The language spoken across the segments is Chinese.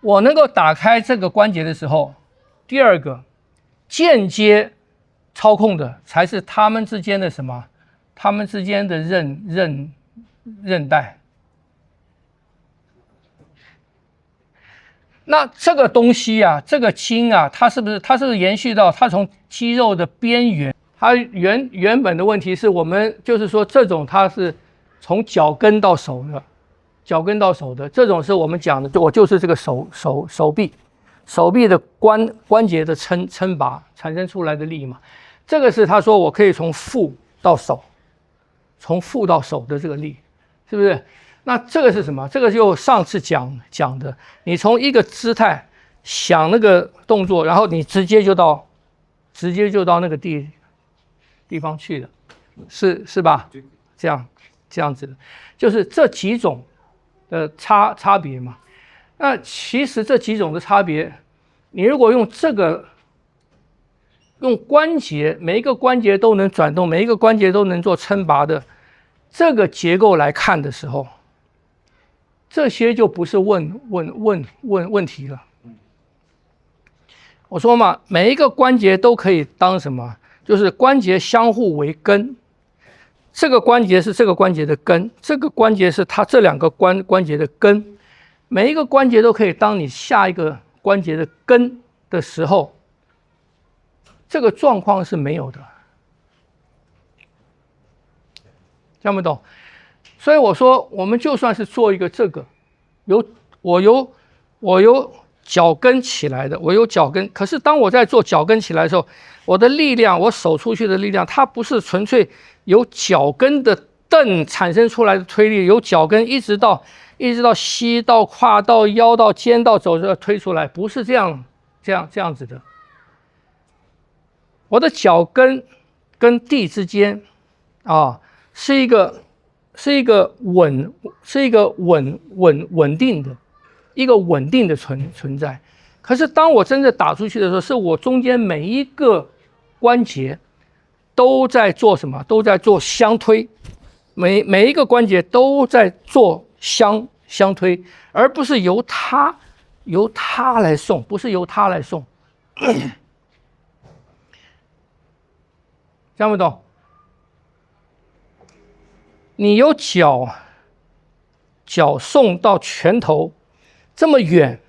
我能够打开这个关节的时候，第二个间接操控的才是他们之间的什么？他们之间的韧带。那这个东西啊，这个筋啊，它是不是延续到它从肌肉的边缘？它原本的问题是我们就是说这种它是从脚跟到手的，脚跟到手的这种是我们讲的，我就是这个手臂的关节的撑拔产生出来的力嘛。这个是他说我可以从腹到手，从腹到手的这个力，是不是？那这个是什么？这个就上次讲的，你从一个姿态想那个动作，然后你直接就到那个地方去了，是吧？这样子的，就是这几种的差别嘛。那其实这几种的差别，你如果用这个用关节，每一个关节都能转动，每一个关节都能做撑拔的这个结构来看的时候，这些就不是问题了。我说嘛，每一个关节都可以当什么？就是关节相互为根。这个关节是这个关节的根，这个关节是它这两个关节的根。每一个关节都可以当你下一个关节的根的时候，这个状况是没有的。听不懂？所以我说，我们就算是做一个这个，我有脚跟起来的，我有脚跟。可是当我在做脚跟起来的时候，我的力量，我手出去的力量，它不是纯粹由脚跟的蹬产生出来的推力，由脚跟一直到膝到胯到腰到肩到肘这推出来，不是这样子的。我的脚跟跟地之间啊，是一个稳定的一个稳定的存在。可是当我真正打出去的时候，是我中间每一个关节都在做什么？都在做相推，每一个关节都在做相推，而不是由它来送，不是由它来送。听不懂？你有脚送到拳头这么远，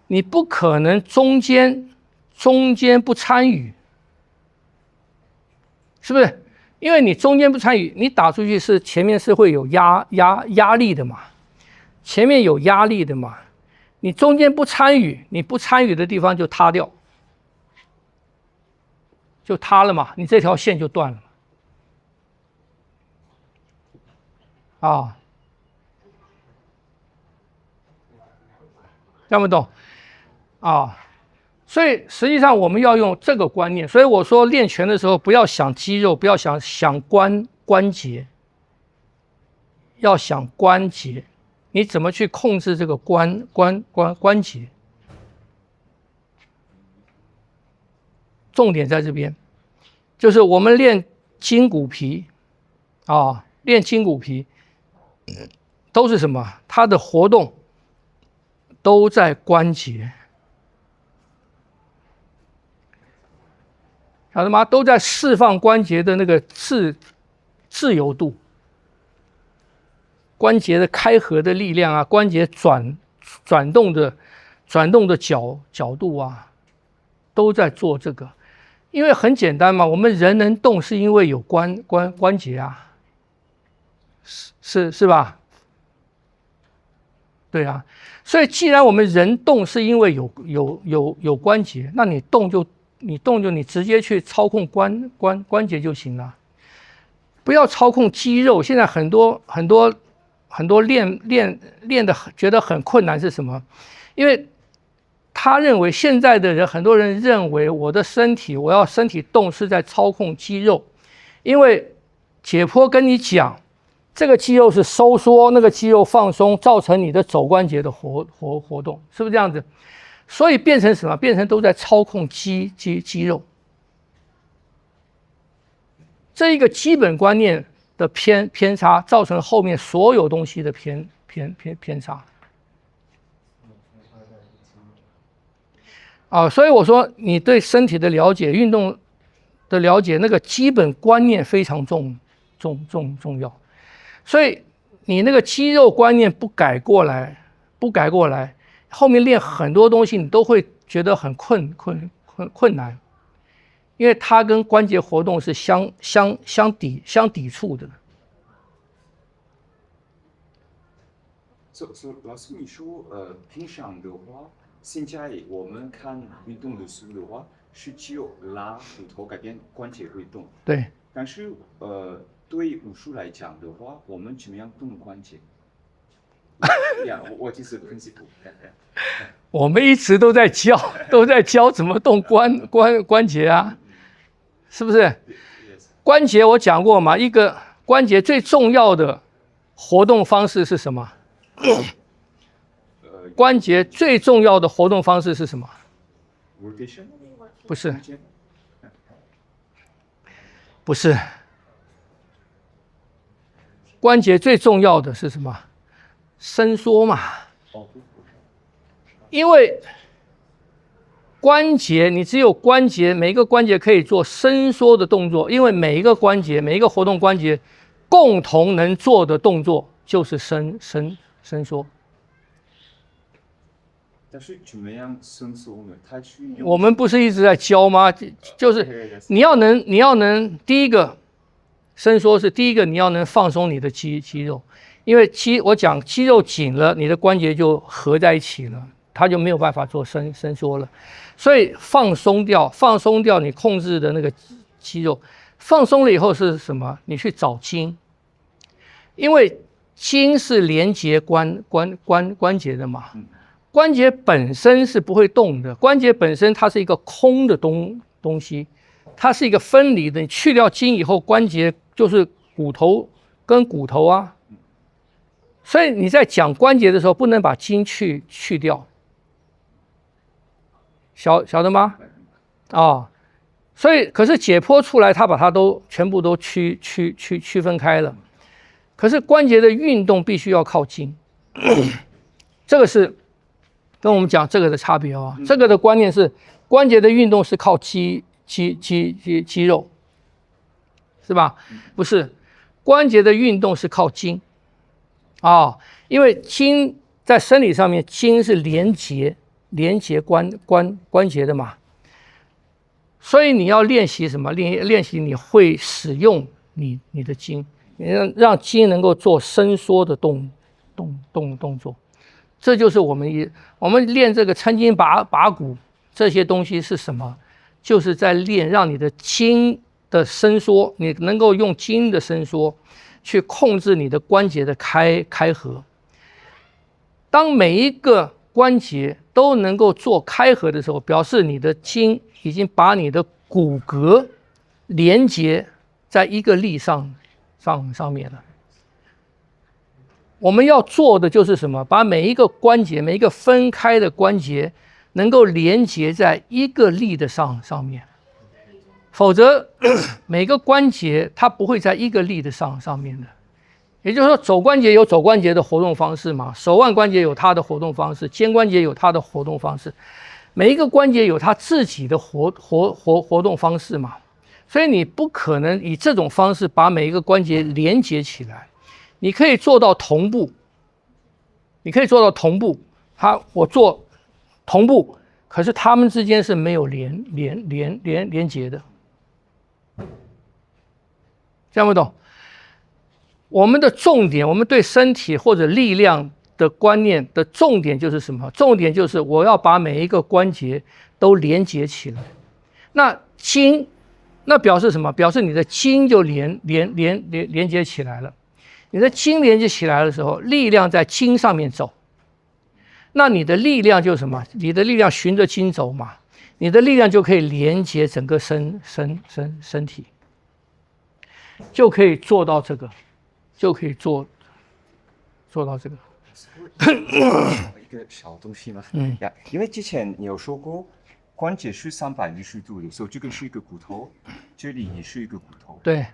你不可能中间不参与，是不是？因为你中间不参与，你打出去是前面是会有压力的嘛，前面有压力的嘛，你中间不参与，你不参与的地方就塌掉，就塌了嘛，你这条线就断了。啊，听不懂啊？所以实际上我们要用这个观念。所以我说练拳的时候，不要想肌肉，不要想关节，要想关节。你怎么去控制这个关节？重点在这边，就是我们练筋骨皮啊，练筋骨皮。都是什么？它的活动都在关节，晓得吗？都在释放关节的那个自由度，关节的开合的力量啊，关节转动的角度啊，都在做这个。因为很简单嘛，我们人能动是因为有关节啊，是吧？对啊，所以既然我们人动是因为有关节，那你动就你直接去操控关节就行了，不要操控肌肉。现在很多练的觉得很困难是什么？因为他认为现在的人，很多人认为我的身体，我要身体动是在操控肌肉，因为解剖跟你讲。这个肌肉是收缩，那个肌肉放松，造成你的肘关节的活动，是不是这样子？所以变成什么？变成都在操控肌肉。这一个基本观念的偏差，造成后面所有东西的偏差。啊，所以我说你对身体的了解、运动的了解，那个基本观念非常重要。所以你那个肌肉观念不改过来，后面练很多东西你都会觉得很困难，因为它跟关节活动是相抵触的。所以老师你说平常的话，现在我们看运动的书的话，是只有拉骨头改变关节会动。对。但是对武术来讲的话，我们怎么样动关节？我就是分析图。我们一直都在教怎么动关节啊，是不是？关节我讲过嘛，一个关节最重要的活动方式是什么？关节最重要的活动方式是什么？不是，不是。关节最重要的是什么？伸缩嘛。因为关节，你只有关节，每一个关节可以做伸缩的动作，因为每一个关节，每一个活动关节共同能做的动作就是伸缩。但是怎么样伸缩呢？我们不是一直在教吗？就是你要能第一个伸缩是第一个，你要能放松你的肌肉，因为我讲肌肉紧了，你的关节就合在一起了，它就没有办法做伸缩了。所以放松掉你控制的那个肌肉，放松了以后是什么？你去找筋，因为筋是连接关节的嘛。关节本身是不会动的，关节本身它是一个空的东西，它是一个分离的。你去掉筋以后，关节就是骨头跟骨头啊。所以你在讲关节的时候，不能把筋去掉，晓得吗？所以可是解剖出来，它把它全部都区分开了。可是关节的运动必须要靠筋，这个是跟我们讲这个的差别哦。这个的观念是关节的运动是靠肌肉，是吧？不是，关节的运动是靠筋因为筋在生理上面，筋是连接关节的嘛。所以你要练习什么？练习你会使用你的筋，让筋能够做伸缩的动作。这就是我们练这个抻筋拔骨这些东西是什么？就是在练让你的筋的伸缩，你能够用筋的伸缩去控制你的关节的开合。当每一个关节都能够做开合的时候，表示你的筋已经把你的骨骼连接在一个力上面了。我们要做的就是什么？把每一个关节，每一个分开的关节能够连接在一个力的上面，否则每个关节它不会在一个力的上面的。也就是说，肘关节有肘关节的活动方式嘛，手腕关节有它的活动方式，肩关节有它的活动方式，每一个关节有它自己的活动方式嘛，所以你不可能以这种方式把每一个关节连接起来。你可以做到同步，我做同步，可是它们之间是没有连接的，这样不懂？我们的重点，我们对身体或者力量的观念的重点就是什么？重点就是我要把每一个关节都连接起来。那筋，那表示什么？表示你的筋就连接起来了。你的筋连接起来的时候，力量在筋上面走，那你的力量就是什么？你的力量循着筋走嘛，你的力量就可以连接整个身体，就可以做到这个，就可以做到这个。一个小东西吗？因为之前你有说过，关节是360度的，所以这个是一个骨头，这里也是一个骨头。对。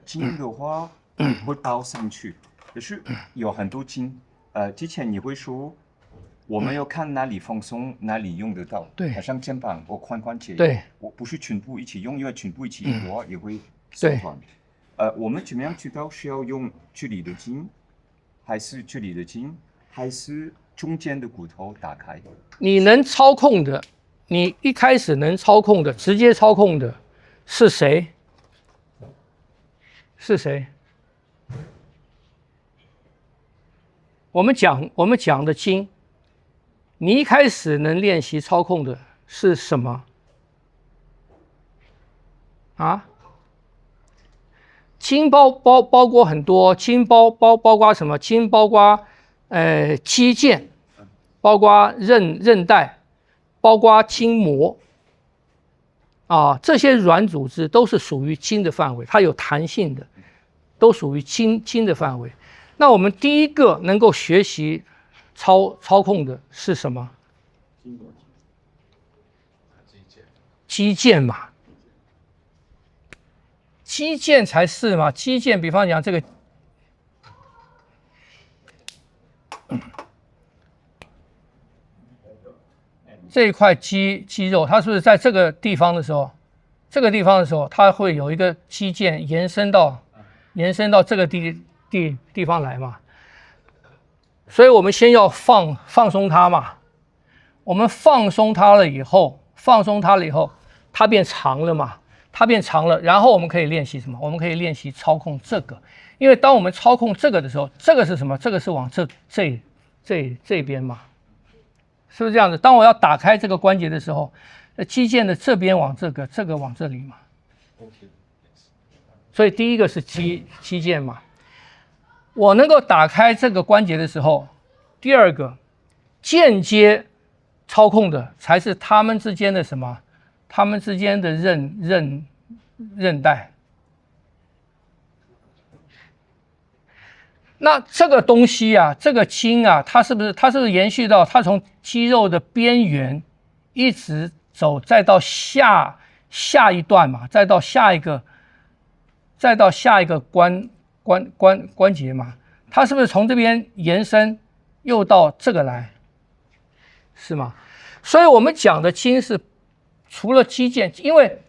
筋的话。会包上去，可是有很多筋。之前你会说我们要看哪里放松，哪里用得到。对，好像肩膀或髋关节。对，我不是全部一起用，因为全部一起用的话也会受伤。我们怎么样知道需要用这里的筋，还是这里的筋，还是中间的骨头打开？你能操控的，你一开始能操控的，直接操控的是谁？是谁？我们讲的筋，你一开始能练习操控的是什么？啊？筋包括很多，筋包括什么？筋包括肌腱，包括韧带，包括筋膜。啊，这些软组织都是属于筋的范围，它有弹性的，都属于筋的范围。那我们第一个能够学习操控的是什么？肌腱嘛，肌腱才是嘛。肌腱，比方讲这个，这一块肌肉，它是不是在这个地方的时候，它会有一个肌腱延伸到这个地方来嘛？所以我们先要放松它嘛。我们放松它了以后，它变长了嘛？它变长了，然后我们可以练习什么？我们可以练习操控这个，因为当我们操控这个的时候，这个是什么？这个是往这边嘛？是不是这样子？当我要打开这个关节的时候，肌腱的这边往这个往这里嘛。所以第一个是肌腱嘛。我能够打开这个关节的时候，第二个间接操控的才是它们之间的什么？它们之间的韧带。那这个东西啊，这个筋啊，它是不是延续到它从肌肉的边缘一直走，再到下一段嘛，再到下一个关节嘛，它是不是从这边延伸又到这个来，是吗？所以我们讲的筋是除了肌腱，因为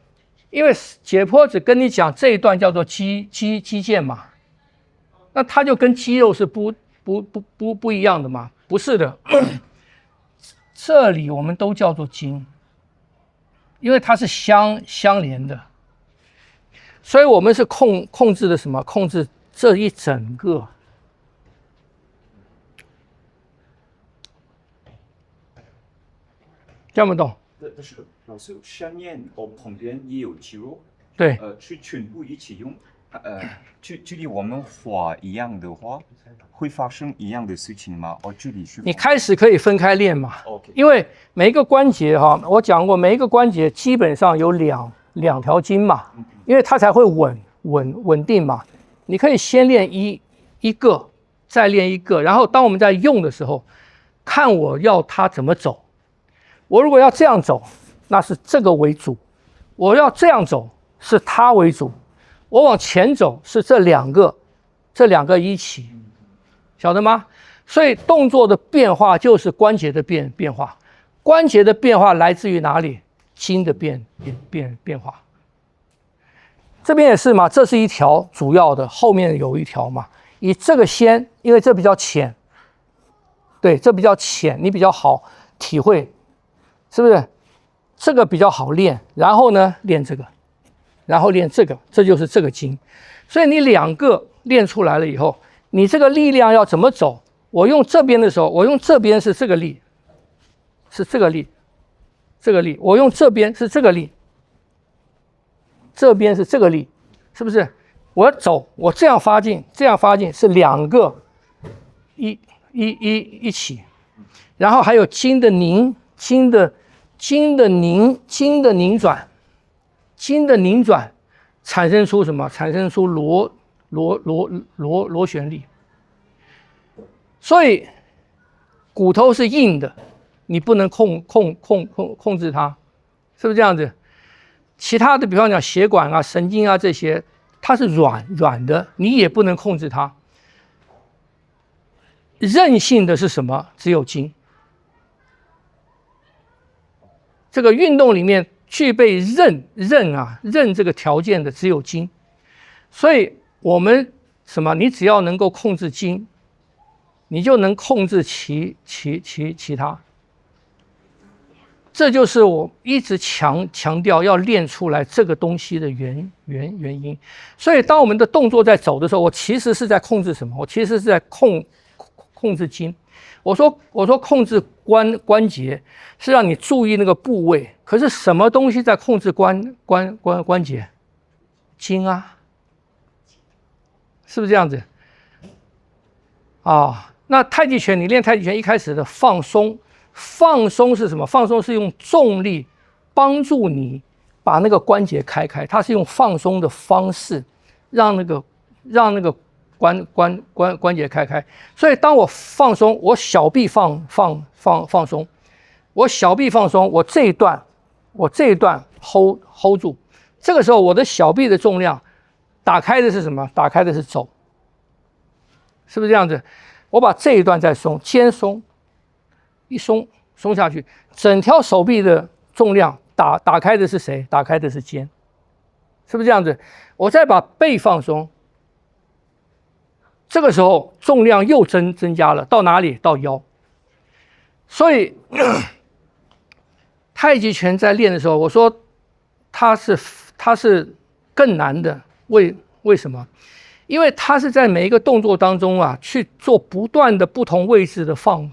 解剖只跟你讲这一段叫做肌腱嘛。那它就跟肌肉是不一样的吗？不是的，这里我们都叫做筋，因为它是相连的，所以我们是控制的什么？控制这一整个。听不懂？但是老师，下面旁边也有肌肉，对，是全部一起用。距离我们画一样的话，会发生一样的事情吗？距离是？你开始可以分开练嘛。OK。因为每一个关节哈，我讲过，每一个关节基本上有两条筋嘛，因为它才会稳定嘛。你可以先练一个，再练一个，然后当我们在用的时候，看我要它怎么走。我如果要这样走，那是这个为主；我要这样走，是它为主。我往前走是这两个一起，晓得吗？所以动作的变化就是关节的变化，关节的变化来自于哪里？筋的变化。这边也是嘛，这是一条主要的，后面有一条嘛。以这个先，因为这比较浅，对，这比较浅，你比较好体会，是不是？这个比较好练，然后呢，练这个。然后练这个，这就是这个筋。所以你两个练出来了以后，你这个力量要怎么走？我用这边的时候，我用这边是这个力，是这个力，这个力。我用这边是这个力，这边是这个力，是不是？我要走，我这样发劲，这样发劲是两个一起，然后还有筋的拧转。筋的拧转产生出什么？产生出螺旋力。所以骨头是硬的，你不能控制它，是不是这样子？其他的，比方讲血管啊、神经啊这些，它是软的，你也不能控制它。韧性的是什么？只有筋。这个运动里面具备韧这个条件的只有筋，所以我们什么？你只要能够控制筋，你就能控制其他。这就是我一直强调要练出来这个东西的原因。所以当我们的动作在走的时候，我其实是在控制什么？我其实是在控制筋。我说控制关节是让你注意那个部位，可是什么东西在控制关节？筋啊，是不是这样子？啊，那太极拳你练太极拳一开始的放松是什么？放松是用重力帮助你把那个关节开，它是用放松的方式让那个关节开。所以当我放松，我小臂放松，我小臂放松，我这一段 hold 住，这个时候我的小臂的重量打开的是什么？打开的是肘，是不是这样子？我把这一段再松，肩松，一松下去，整条手臂的重量打开的是谁？打开的是肩，是不是这样子？我再把背放松，这个时候重量又增加了，到哪里？到腰。所以太极拳在练的时候，我说它是更难的，为什么？因为它是在每一个动作当中啊，去做不断的不同位置的放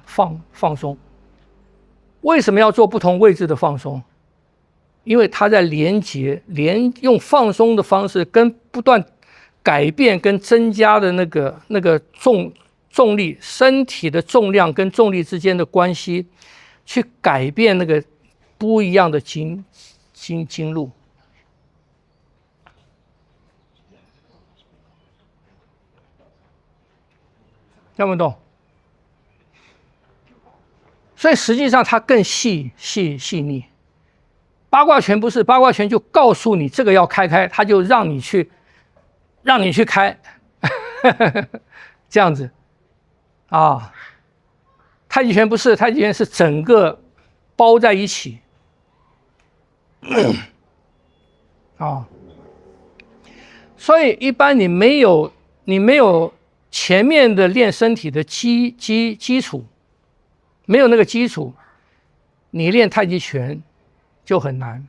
松。为什么要做不同位置的放松？因为它在用放松的方式跟不断改变跟增加的那个重力，身体的重量跟重力之间的关系，去改变那个不一样的经路。听不懂？所以实际上它更细腻。八卦拳不是，八卦拳就告诉你这个要开，它就让你去开，这样子啊。太极拳不是，太极拳是整个包在一起啊。所以一般你没有前面的练身体的基础，没有那个基础，你练太极拳就很难。